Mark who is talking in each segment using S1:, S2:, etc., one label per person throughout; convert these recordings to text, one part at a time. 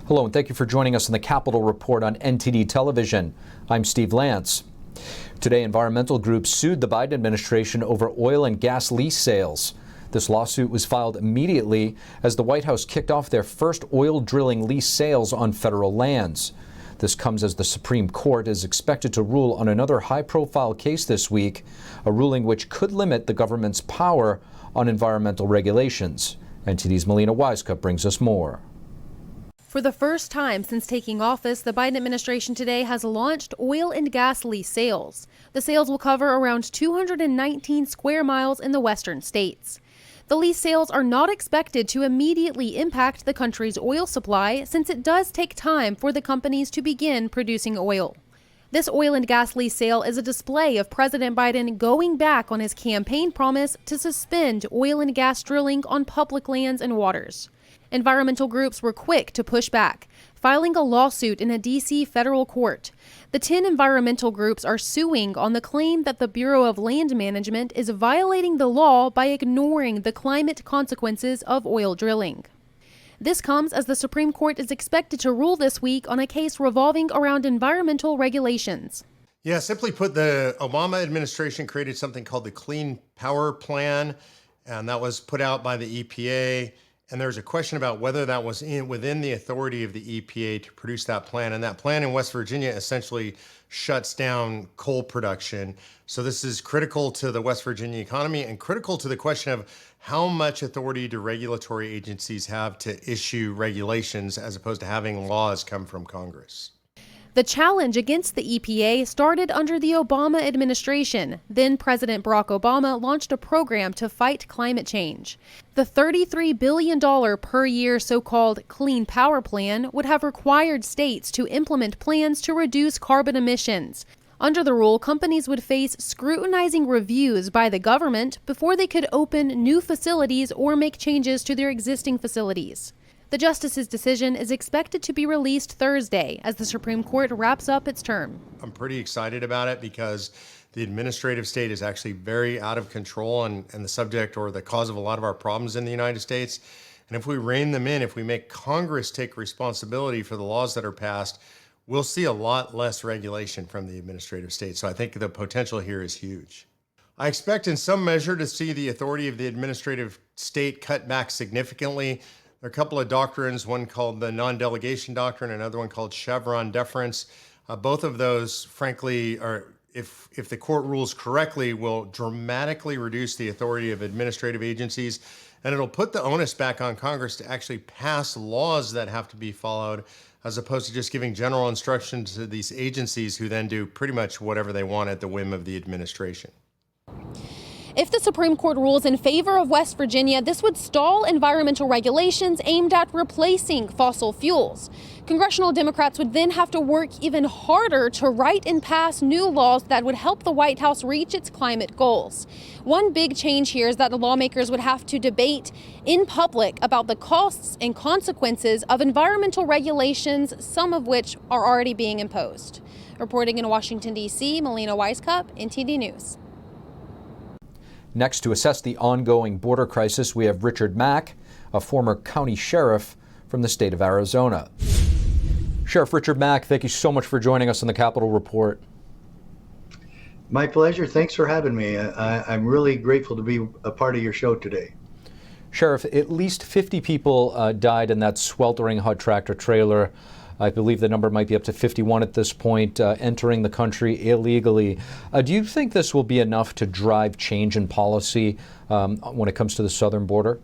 S1: Hello, and thank you for joining us on the Capitol Report on NTD Television. I'm Steve Lance. Today, environmental groups sued the Biden administration over oil and gas lease sales. This lawsuit was filed immediately as the White House kicked off their first oil drilling lease sales on federal lands. This comes as the Supreme Court is expected to rule on another high-profile case this week, a ruling which could limit the government's power on environmental regulations. NTD's Melina Wisecup brings us more.
S2: For the first time since taking office, the Biden administration today has launched oil and gas lease sales. The sales will cover around 219 square miles in the western states. The lease sales are not expected to immediately impact the country's oil supply, since it does take time for the companies to begin producing oil. This oil and gas lease sale is a display of President Biden going back on his campaign promise to suspend oil and gas drilling on public lands and waters. Environmental groups were quick to push back, filing a lawsuit in a D.C. federal court. The 10 environmental groups are suing on the claim that the Bureau of Land Management is violating the law by ignoring the climate consequences of oil drilling. This comes as the Supreme Court is expected to rule this week on a case revolving around environmental regulations.
S3: Yeah, simply put, the Obama administration created something called the Clean Power Plan, and that was put out by the EPA. And there's a question about whether that was within the authority of the EPA to produce that plan. And that plan in West Virginia essentially shuts down coal production. So this is critical to the West Virginia economy and critical to the question of how much authority do regulatory agencies have to issue regulations as opposed to having laws come from Congress.
S2: The challenge against the EPA started under the Obama administration. Then President Barack Obama launched a program to fight climate change. The $33 billion per year so-called Clean Power Plan would have required states to implement plans to reduce carbon emissions. Under the rule, companies would face scrutinizing reviews by the government before they could open new facilities or make changes to their existing facilities. The justice's decision is expected to be released Thursday as the Supreme Court wraps up its term.
S3: I'm pretty excited about it because the administrative state is actually very out of control and the subject or the cause of a lot of our problems in the United States. And if we rein them in, if we make Congress take responsibility for the laws that are passed, we'll see a lot less regulation from the administrative state. So I think the potential here is huge. I expect in some measure to see the authority of the administrative state cut back significantly. There are a couple of doctrines, one called the non-delegation doctrine, another one called Chevron deference. Both of those, frankly, are, if the court rules correctly, will dramatically reduce the authority of administrative agencies, and it'll put the onus back on Congress to actually pass laws that have to be followed, as opposed to just giving general instructions to these agencies who then do pretty much whatever they want at the whim of the administration.
S2: If the Supreme Court rules in favor of West Virginia, this would stall environmental regulations aimed at replacing fossil fuels. Congressional Democrats would then have to work even harder to write and pass new laws that would help the White House reach its climate goals. One big change here is that the lawmakers would have to debate in public about the costs and consequences of environmental regulations, some of which are already being imposed. Reporting in Washington, D.C., Melina Wisecup, NTD News.
S1: Next, to assess the ongoing border crisis, we have Richard Mack, a former county sheriff from the state of Arizona. Sheriff Richard Mack, thank you so much for joining us on the Capitol Report.
S4: My pleasure. Thanks for having me. I'm really grateful to be a part of your show today.
S1: Sheriff, at least 50 people died in that sweltering hot tractor trailer. I believe the number might be up to 51 at this point, entering the country illegally. Do you think this will be enough to drive change in policy when it comes to the southern border?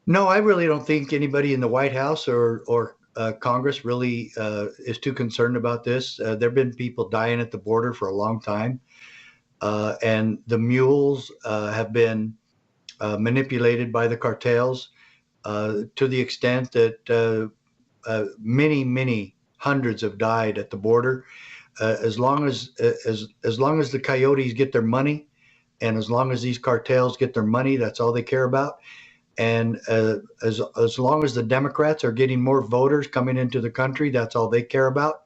S4: No, I really don't think anybody in the White House or Congress really is too concerned about this. There have been people dying at the border for a long time, and the mules have been manipulated by the cartels to the extent that many hundreds have died at the border. As long as the coyotes get their money, and as long as these cartels get their money, that's all they care about. And as long as the Democrats are getting more voters coming into the country, that's all they care about.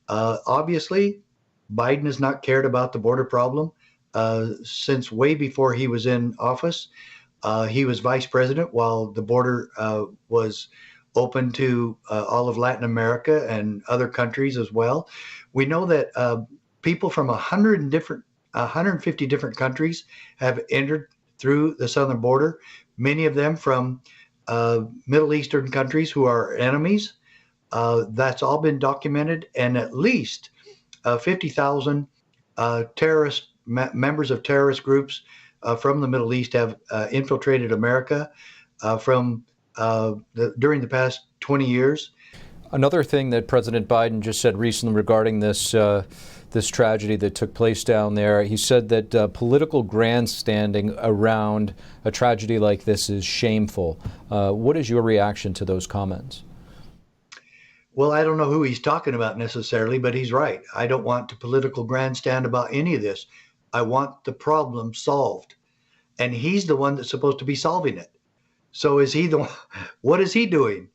S4: Obviously, Biden has not cared about the border problem since way before he was in office. He was vice president while the border was open to all of Latin America and other countries as well. We know that people from 150 different countries have entered through the southern border, many of them from Middle Eastern countries who are enemies. That's all been documented, and at least 50,000 terrorist members of terrorist groups from the Middle East have infiltrated America during the past 20 years.
S1: Another thing that President Biden just said recently regarding this this tragedy that took place down there, he said that political grandstanding around a tragedy like this is shameful. What is your reaction to those comments?
S4: Well, I don't know who he's talking about necessarily, but he's right. I don't want to political grandstand about any of this. I want the problem solved. And he's the one that's supposed to be solving it. So is he the one? What is he doing?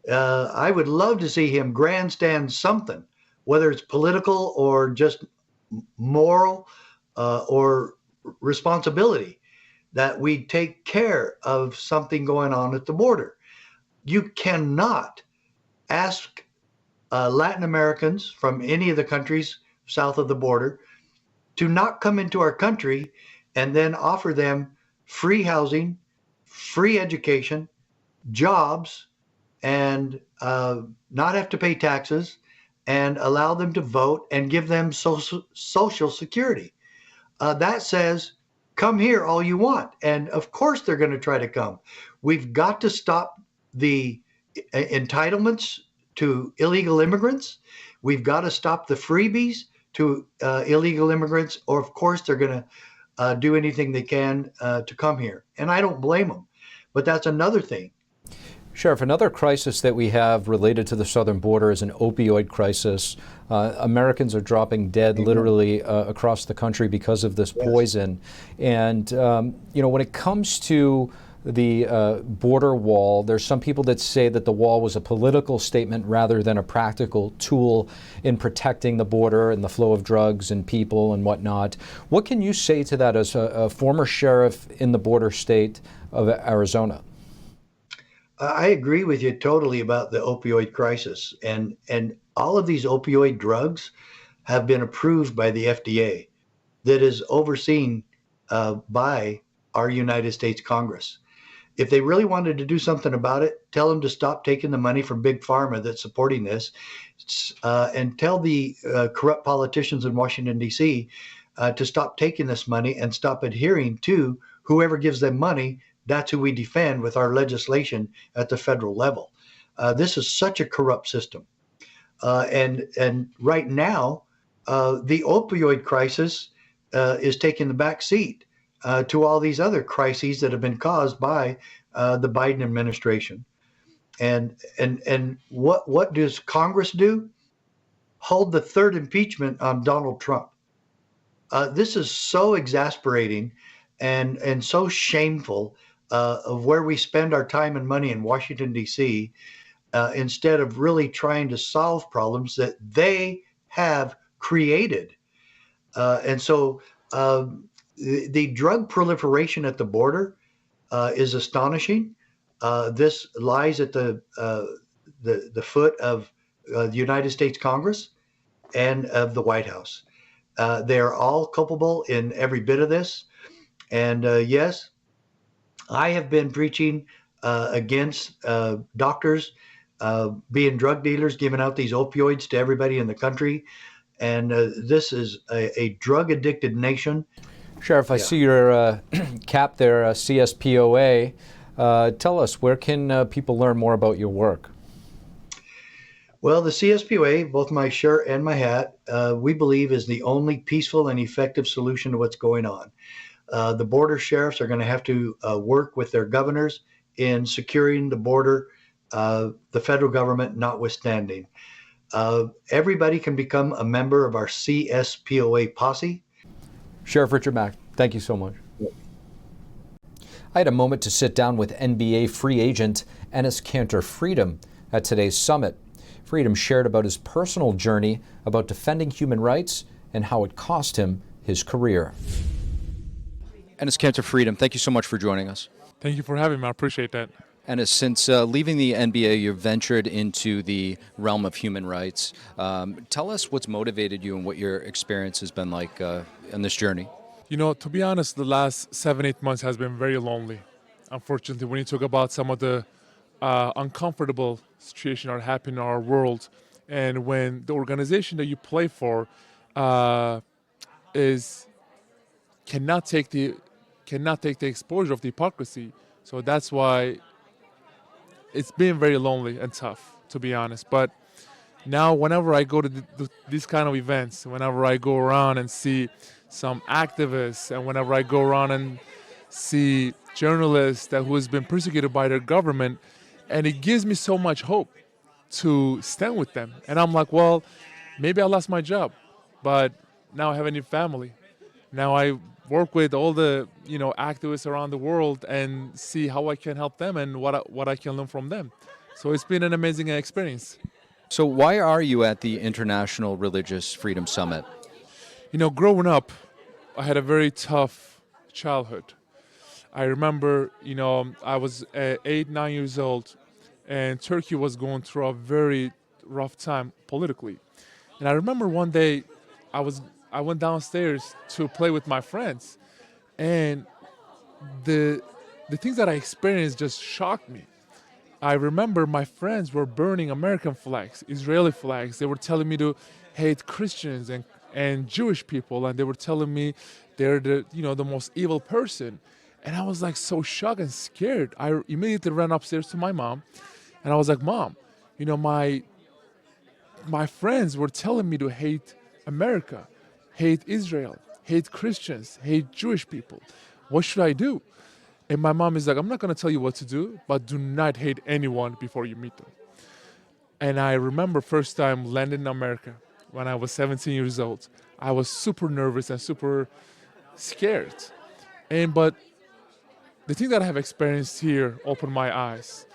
S4: I would love to see him grandstand something, whether it's political or just moral or responsibility, that we take care of something going on at the border. You cannot ask Latin Americans from any of the countries south of the border to not come into our country and then offer them free housing, free education, jobs, and not have to pay taxes, and allow them to vote and give them social security. That says, come here all you want. And of course they're going to try to come. We've got to stop the entitlements to illegal immigrants. We've got to stop the freebies to illegal immigrants, or of course they're going to do anything they can to come here. And I don't blame them. But that's another thing.
S1: Sheriff, another crisis that we have related to the southern border is an opioid crisis. Americans are dropping dead literally across the country because of this poison. And, when it comes to the border wall, there's some people that say that the wall was a political statement rather than a practical tool in protecting the border and the flow of drugs and people and whatnot. What can you say to that as a former sheriff in the border state of Arizona?
S4: I agree with you totally about the opioid crisis, and all of these opioid drugs have been approved by the FDA, that is overseen by our United States Congress. If they really wanted to do something about it, tell them to stop taking the money from Big Pharma that's supporting this, and tell the corrupt politicians in Washington, D.C. To stop taking this money and stop adhering to whoever gives them money. That's who we defend with our legislation at the federal level. This is such a corrupt system. And right now, the opioid crisis is taking the back seat to all these other crises that have been caused by the Biden administration. And what does Congress do? Hold the third impeachment on Donald Trump. This is so exasperating and so shameful of where we spend our time and money in Washington, D.C., instead of really trying to solve problems that they have created. And so the drug proliferation at the border is astonishing. This lies at the foot of the United States Congress and of the White House. They are all culpable in every bit of this. And yes, I have been preaching against doctors being drug dealers, giving out these opioids to everybody in the country. And this is a drug-addicted nation.
S1: Sheriff, I see your cap there, CSPOA. Tell us, where can people learn more about your work?
S4: Well, the CSPOA, both my shirt and my hat, we believe is the only peaceful and effective solution to what's going on. The border sheriffs are going to have to work with their governors in securing the border, the federal government notwithstanding. Everybody can become a member of our CSPOA posse.
S1: Sheriff Richard Mack, thank you so much. I had a moment to sit down with NBA free agent Enes Kanter Freedom at today's summit. Freedom shared about his personal journey about defending human rights and how it cost him his career. Enes Kanter Freedom, thank you so much for joining us.
S5: Thank you for having me. I appreciate that.
S1: And since leaving the NBA, you've ventured into the realm of human rights. Tell us what's motivated you and what your experience has been like in this journey.
S5: To be honest, the last 7-8 months has been very lonely. Unfortunately, when you talk about some of the uncomfortable situations that are happening in our world, and when the organization that you play for cannot take the exposure of the hypocrisy, so that's why it's been very lonely and tough, to be honest. But now, whenever I go to these kind of events, whenever I go around and see some activists, and whenever I go around and see journalists who has been persecuted by their government, and it gives me so much hope to stand with them. And I'm like, well, maybe I lost my job, but now I have a new family. Now I work with all the activists around the world and see how I can help them and what I can learn from them. So it's been an amazing experience.
S1: So why are you at the International Religious Freedom Summit?
S5: Growing up, I had a very tough childhood. I remember, I was 8-9 years old, and Turkey was going through a very rough time politically. And I remember one day I went downstairs to play with my friends, and the things that I experienced just shocked me. I remember my friends were burning American flags, Israeli flags. They were telling me to hate Christians and Jewish people, and they were telling me they're the most evil person. And I was like so shocked and scared. I immediately ran upstairs to my mom, and I was like, Mom, my friends were telling me to hate America, hate Israel, hate Christians, hate Jewish people. What should I do? And my mom is like, I'm not going to tell you what to do, but do not hate anyone before you meet them. And I remember first time landing in America when I was 17 years old. I was super nervous and super scared. But the thing that I have experienced here opened my eyes.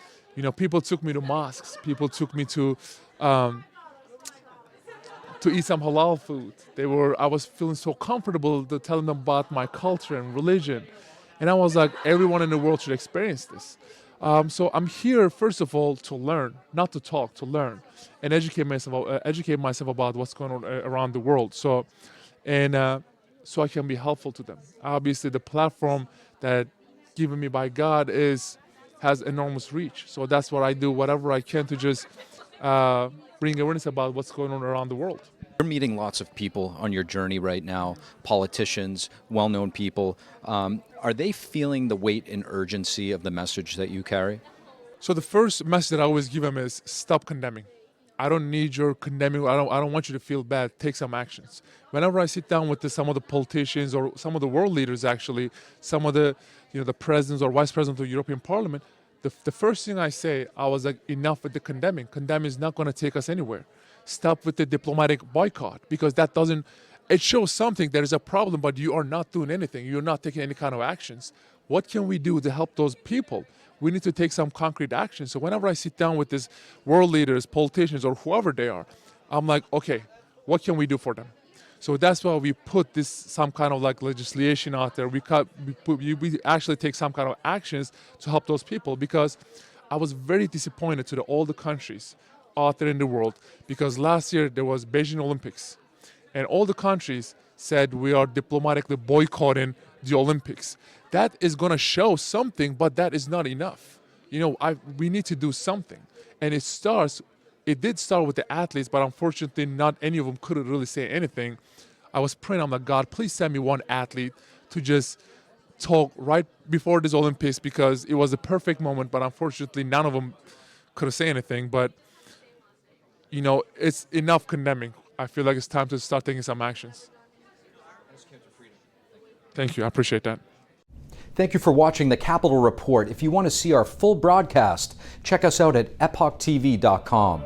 S5: People took me to mosques. People took me to eat some halal food. I was feeling so comfortable to tell them about my culture and religion. And I was like, everyone in the world should experience this. So I'm here, first of all, to learn, not to talk, to learn, and educate myself about what's going on around the world. So I can be helpful to them. Obviously, the platform that given me by God has enormous reach. So that's what I do, whatever I can to just bring awareness about what's going on around the world.
S1: You're meeting lots of people on your journey right now, politicians, well-known people. Are they feeling the weight and urgency of the message that you carry?
S5: So the first message that I always give them is stop condemning. I don't need your condemning. I don't want you to feel bad. Take some actions. Whenever I sit down with some of the politicians or some of the world leaders, actually, some of the the presidents or vice presidents of the European Parliament, the first thing I say, I was like, enough with the condemning. Condemning is not going to take us anywhere. Stop with the diplomatic boycott, because it shows something. There is a problem, but you are not doing anything. You're not taking any kind of actions. What can we do to help those people? We need to take some concrete action. So whenever I sit down with these world leaders, politicians, or whoever they are, I'm like, okay, what can we do for them? So that's why we put some kind of legislation out there. We actually take some kind of actions to help those people, because I was very disappointed to all the countries out there in the world, because last year there was Beijing Olympics, and all the countries said we are diplomatically boycotting the Olympics. That is going to show something, but that is not enough. We need to do something, and it did start with the athletes, but unfortunately not any of them could really say anything. I was praying, I'm like, God, please send me one athlete to just talk right before this Olympics, because it was a perfect moment, but unfortunately none of them could say anything. But it's enough condemning. I feel like it's time to start taking some actions. Thank you. I appreciate that.
S1: Thank you for watching the Capitol Report. If you want to see our full broadcast, check us out at epochtv.com.